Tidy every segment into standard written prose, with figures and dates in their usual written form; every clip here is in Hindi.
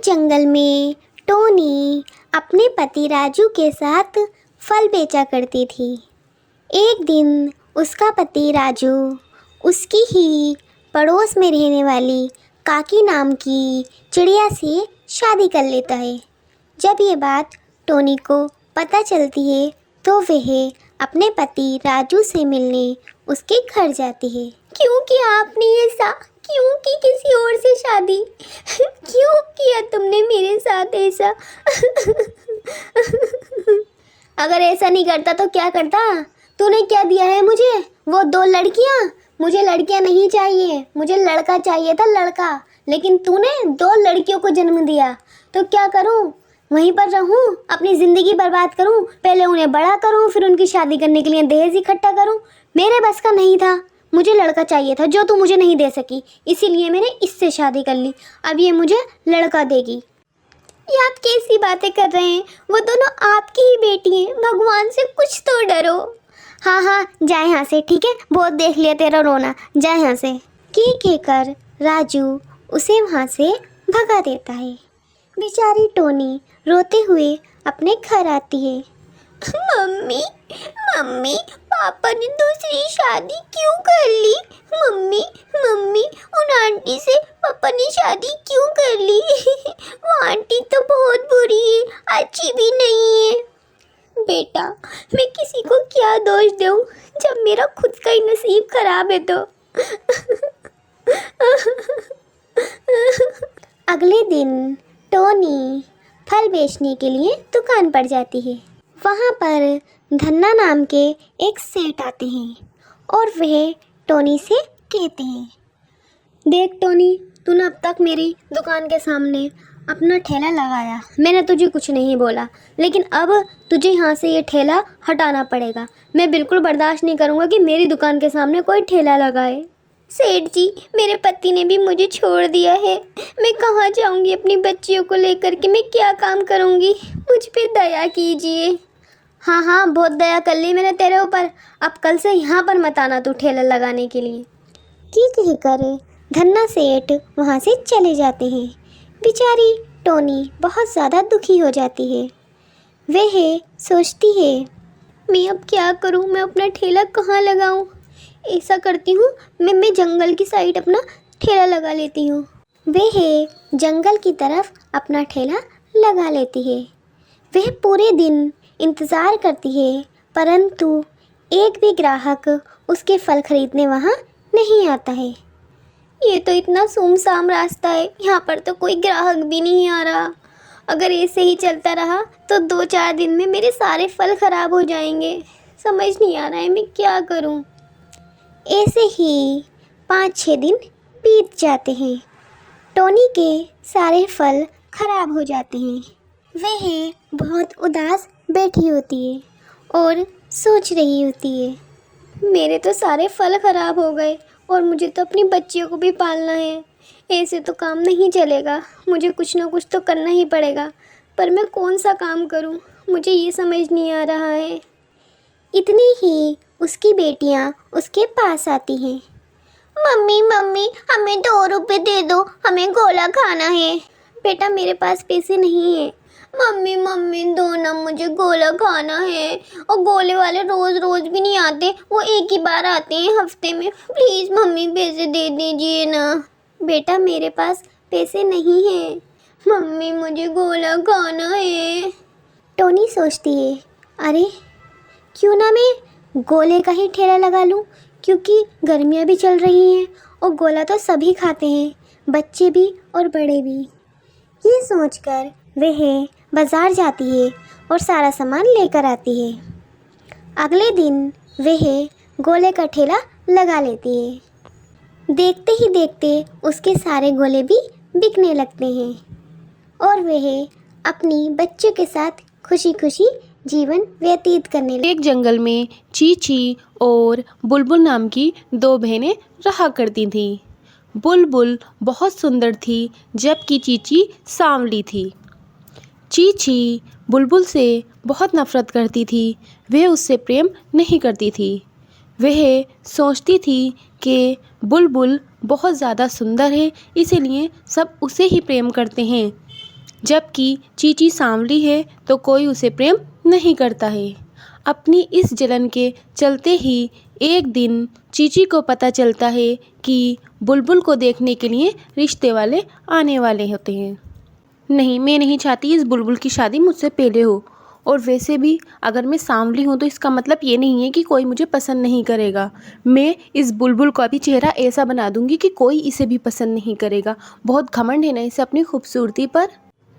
जंगल में टोनी अपने पति राजू के साथ फल बेचा करती थी। एक दिन उसका पति राजू उसकी ही पड़ोस में रहने वाली काकी नाम की चिड़िया से शादी कर लेता है। जब ये बात टोनी को पता चलती है तो वह अपने पति राजू से मिलने उसके घर जाती है। क्यों किया आपने ऐसा? क्यों की किसी और से शादी? क्यों किया तुमने मेरे साथ ऐसा? अगर ऐसा नहीं करता तो क्या करता? तूने क्या दिया है मुझे? वो 2 लड़कियां? मुझे लड़कियां नहीं चाहिए, मुझे लड़का चाहिए था, लड़का। लेकिन तूने 2 लड़कियों को जन्म दिया, तो क्या करूं? वहीं पर रहूं, अपनी ज़िंदगी बर्बाद करूं? पहले उन्हें बड़ा करूं, फिर उनकी शादी करने के लिए दहेज इकट्ठा करूं? मेरे बस का नहीं था। मुझे लड़का चाहिए था जो तू मुझे नहीं दे सकी, इसीलिए मैंने इससे शादी कर ली। अब ये मुझे लड़का देगी। ये आप कैसी बातें कर रहे हैं? वो दोनों आपकी ही बेटी हैं। भगवान से कुछ तो डरो। हाँ हाँ, जा यहाँ से, ठीक है? बहुत देख लिया तेरा रोना, जा यहाँ से। कहकर राजू उसे वहाँ से भगा देता है। बेचारी टोनी रोते हुए अपने घर आती है। मम्मी मम्मी, पापा ने दूसरी शादी क्यों कर ली? मम्मी मम्मी, उन आंटी से पापा ने शादी क्यों कर ली? वो आंटी तो बहुत बुरी है, अच्छी भी नहीं है। बेटा, मैं किसी को क्या दोष दूँ जब मेरा खुद का ही नसीब खराब है तो। अगले दिन टोनी फल बेचने के लिए दुकान पर जाती है। वहाँ पर धन्ना नाम के एक सेठ आते हैं और वह टोनी से कहते हैं, देख टोनी, तूने अब तक मेरी दुकान के सामने अपना ठेला लगाया, मैंने तुझे कुछ नहीं बोला, लेकिन अब तुझे यहाँ से ये ठेला हटाना पड़ेगा। मैं बिल्कुल बर्दाश्त नहीं करूँगा कि मेरी दुकान के सामने कोई ठेला लगाए। सेठ जी, मेरे पति ने भी मुझे छोड़ दिया है। मैं कहाँ जाऊँगी अपनी बच्चियों को लेकर के? मैं क्या काम करूँगी? मुझ पे दया कीजिए। हाँ हाँ, बहुत दया कर ली मैंने तेरे ऊपर। अब कल से यहाँ पर मत आना तू ठेला लगाने के लिए। कहकर धन्ना सेठ वहाँ से चले जाते हैं। बेचारी टोनी बहुत ज़्यादा दुखी हो जाती है। वह सोचती है, मैं अब क्या करूँ? मैं अपना ठेला कहाँ लगाऊँ? ऐसा करती हूँ, मैं जंगल की साइड अपना ठेला लगा लेती हूँ। वह जंगल की तरफ अपना ठेला लगा लेती है। वह पूरे दिन इंतज़ार करती है, परंतु एक भी ग्राहक उसके फल खरीदने वहाँ नहीं आता है। ये तो इतना सुमसाम रास्ता है, यहाँ पर तो कोई ग्राहक भी नहीं आ रहा। अगर ऐसे ही चलता रहा तो 2-4 दिन में मेरे सारे फल ख़राब हो जाएंगे। समझ नहीं आ रहा है मैं क्या करूँ। ऐसे ही 5-6 दिन बीत जाते हैं। टोनी के सारे फल खराब हो जाते हैं। वह बहुत उदास बैठी होती है और सोच रही होती है, मेरे तो सारे फल खराब हो गए और मुझे तो अपनी बच्चियों को भी पालना है। ऐसे तो काम नहीं चलेगा, मुझे कुछ ना कुछ तो करना ही पड़ेगा। पर मैं कौन सा काम करूं, मुझे ये समझ नहीं आ रहा है। इतनी ही उसकी बेटियां उसके पास आती हैं। मम्मी मम्मी, हमें 2 रुपए दे दो, हमें गोला खाना है। बेटा, मेरे पास पैसे नहीं हैं। मम्मी मम्मी, दो ना, मुझे गोला खाना है। और गोले वाले रोज़ रोज़ भी नहीं आते, वो एक ही बार आते हैं हफ्ते में। प्लीज़ मम्मी, पैसे दे दीजिए ना। बेटा, मेरे पास पैसे नहीं हैं। मम्मी, मुझे गोला खाना है। टोनी सोचती है, अरे क्यों ना मैं गोले का ही ठेला लगा लूँ, क्योंकि गर्मियाँ भी चल रही हैं और गोला तो सभी खाते हैं, बच्चे भी और बड़े भी। ये सोचकर वह बाज़ार जाती है और सारा सामान लेकर आती है। अगले दिन वह गोले का ठेला लगा लेती है। देखते ही देखते उसके सारे गोले भी बिकने लगते हैं और वह अपनी बच्चों के साथ खुशी खुशी जीवन व्यतीत करने लगी। एक जंगल में चीची और बुलबुल नाम की 2 बहनें रहा करती थीं। बुलबुल बहुत सुंदर थी, जबकि चीची सांवली थी। चीची बुलबुल से बहुत नफरत करती थी। वह उससे प्रेम नहीं करती थी। वह सोचती थी कि बुलबुल बहुत ज़्यादा सुंदर है, इसीलिए सब उसे ही प्रेम करते हैं। जबकि चीची सांवली है तो कोई उसे प्रेम नहीं करता है। अपनी इस जलन के चलते ही एक दिन चीची को पता चलता है कि बुलबुल को देखने के लिए रिश्ते वाले आने वाले होते हैं। नहीं, मैं नहीं चाहती इस बुलबुल की शादी मुझसे पहले हो। और वैसे भी अगर मैं सांवली हूँ तो इसका मतलब ये नहीं है कि कोई मुझे पसंद नहीं करेगा। मैं इस बुलबुल का भी चेहरा ऐसा बना दूंगी कि कोई इसे भी पसंद नहीं करेगा। बहुत घमंड है ना इसे अपनी खूबसूरती पर।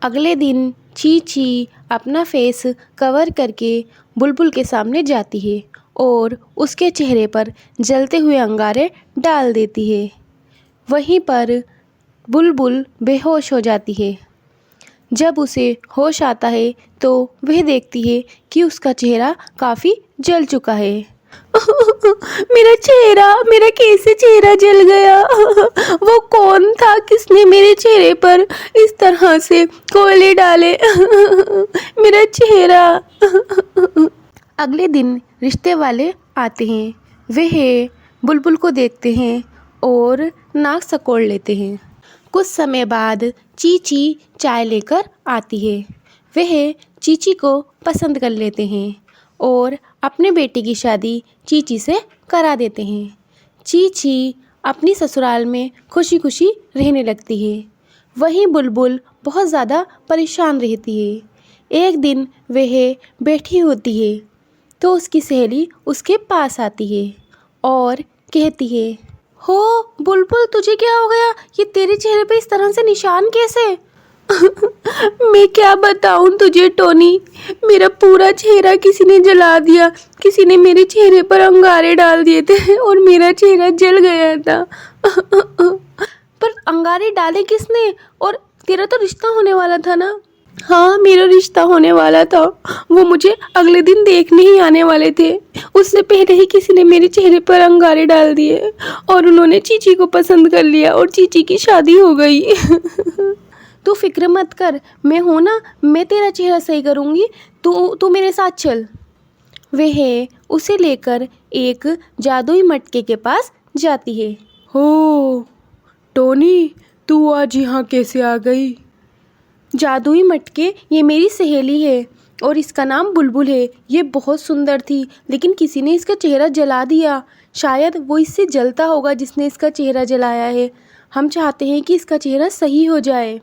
अगले दिन चीची अपना फेस कवर करके बुलबुल के सामने जाती है और उसके चेहरे पर जलते हुए अंगारे डाल देती है। वहीं पर बुलबुल बेहोश हो जाती है। जब उसे होश आता है तो वह देखती है कि उसका चेहरा काफ़ी जल चुका है। मेरा चेहरा, मेरा कैसे चेहरा जल गया? वो कौन था, किसने मेरे चेहरे पर इस तरह से कोयले डाले? मेरा चेहरा। अगले दिन रिश्ते वाले आते हैं। वह बुलबुल को देखते हैं और नाक सकोड़ लेते हैं। कुछ समय बाद चीची चाय लेकर आती है। वह चीची को पसंद कर लेते हैं और अपने बेटे की शादी चीची से करा देते हैं। चीची अपनी ससुराल में खुशी खुशी रहने लगती है। वहीं बुलबुल बहुत ज़्यादा परेशान रहती है। एक दिन वह बैठी होती है तो उसकी सहेली उसके पास आती है और कहती है, हो बुलबुल, तुझे क्या हो गया? ये तेरे चेहरे पे इस तरह से निशान कैसे? मैं क्या बताऊं तुझे टोनी, मेरा पूरा चेहरा किसी ने जला दिया। किसी ने मेरे चेहरे पर अंगारे डाल दिए थे और मेरा चेहरा जल गया था। पर अंगारे डाले किसने? और तेरा तो रिश्ता होने वाला था ना? हाँ, मेरा रिश्ता होने वाला था। वो मुझे अगले दिन देखने ही आने वाले थे। उससे पहले ही किसी ने मेरे चेहरे पर अंगारे डाल दिए और उन्होंने चीची को पसंद कर लिया और चीची की शादी हो गई। तू फिक्र मत कर, मैं हूँ ना, मैं तेरा चेहरा सही करूँगी। तू मेरे साथ चल। वह उसे लेकर एक जादुई मटके के पास जाती है। हो टोनी, तू आज यहाँ कैसे आ गई? जादुई मटके, ये मेरी सहेली है और इसका नाम बुलबुल है। ये बहुत सुंदर थी लेकिन किसी ने इसका चेहरा जला दिया। शायद वो इससे जलता होगा जिसने इसका चेहरा जलाया है। हम चाहते हैं कि इसका चेहरा सही हो जाए।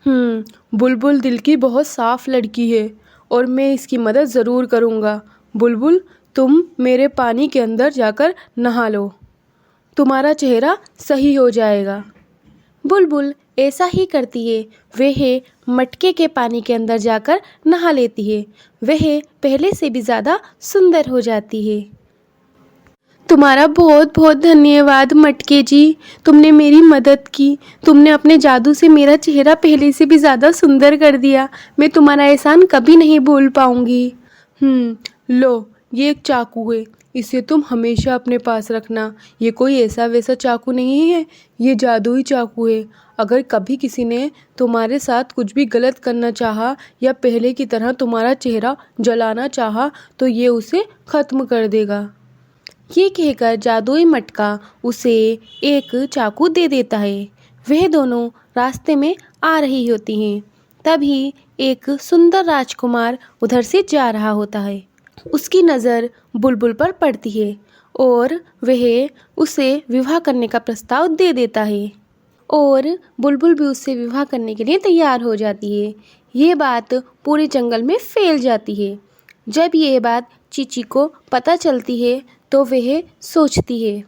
बुलबुल दिल की बहुत साफ़ लड़की है और मैं इसकी मदद ज़रूर करूँगा। बुलबुल, तुम मेरे पानी के अंदर जाकर नहा लो, तुम्हारा चेहरा सही हो जाएगा। बुलबुल ऐसा ही करती है। वह मटके के पानी के अंदर जाकर नहा लेती है। वह पहले से भी ज़्यादा सुंदर हो जाती है। तुम्हारा बहुत बहुत धन्यवाद मटके जी, तुमने मेरी मदद की। तुमने अपने जादू से मेरा चेहरा पहले से भी ज़्यादा सुंदर कर दिया। मैं तुम्हारा एहसान कभी नहीं भूल पाऊँगी। लो, ये एक चाकू है, इसे तुम हमेशा अपने पास रखना। ये कोई ऐसा वैसा चाकू नहीं है, ये जादुई चाकू है। अगर कभी किसी ने तुम्हारे साथ कुछ भी गलत करना चाहा या पहले की तरह तुम्हारा चेहरा जलाना चाहा तो ये उसे ख़त्म कर देगा। ये कहकर जादुई मटका उसे एक चाकू दे देता है। वह दोनों रास्ते में आ रही होती हैं। तभी एक सुंदर राजकुमार उधर से जा रहा होता है। उसकी नज़र बुलबुल पर पड़ती है और वह उसे विवाह करने का प्रस्ताव दे देता है और बुलबुल भी उससे विवाह करने के लिए तैयार हो जाती है। ये बात पूरे जंगल में फैल जाती है। जब ये बात चीची को पता चलती है तो वह सोचती है,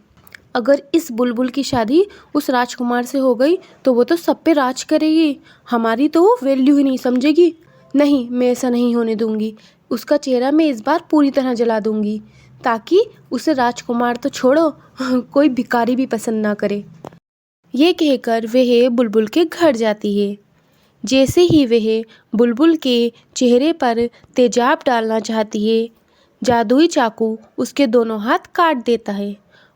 अगर इस बुलबुल की शादी उस राजकुमार से हो गई तो वो तो सब पे राज करेगी, हमारी तो वो वैल्यू ही नहीं समझेगी। नहीं, मैं ऐसा नहीं होने दूंगी। उसका चेहरा मैं इस बार पूरी तरह जला दूंगी ताकि उसे राजकुमार तो छोड़ो कोई भिखारी भी पसंद ना करे। ये कहकर वह बुलबुल के घर जाती है। जैसे ही वह बुलबुल के चेहरे पर तेजाब डालना चाहती है, जादुई चाकू उसके दोनों हाथ काट देता है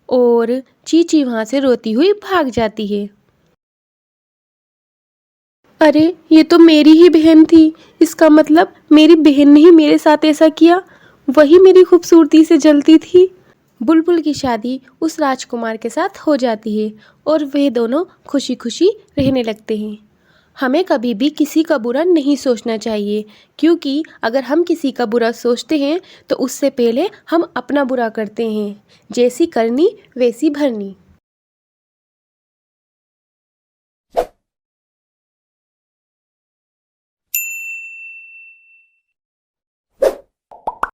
और चीची वहाँ से रोती हुई भाग जाती है। अरे, ये तो मेरी ही बहन थी। इसका मतलब मेरी बहन ने ही मेरे साथ ऐसा किया। वही मेरी खूबसूरती से जलती थी। बुलबुल की शादी उस राजकुमार के साथ हो जाती है और वे दोनों खुशी खुशी रहने लगते हैं। हमें कभी भी किसी का बुरा नहीं सोचना चाहिए, क्योंकि अगर हम किसी का बुरा सोचते हैं तो उससे पहले हम अपना बुरा करते हैं। जैसी करनी वैसी भरनी।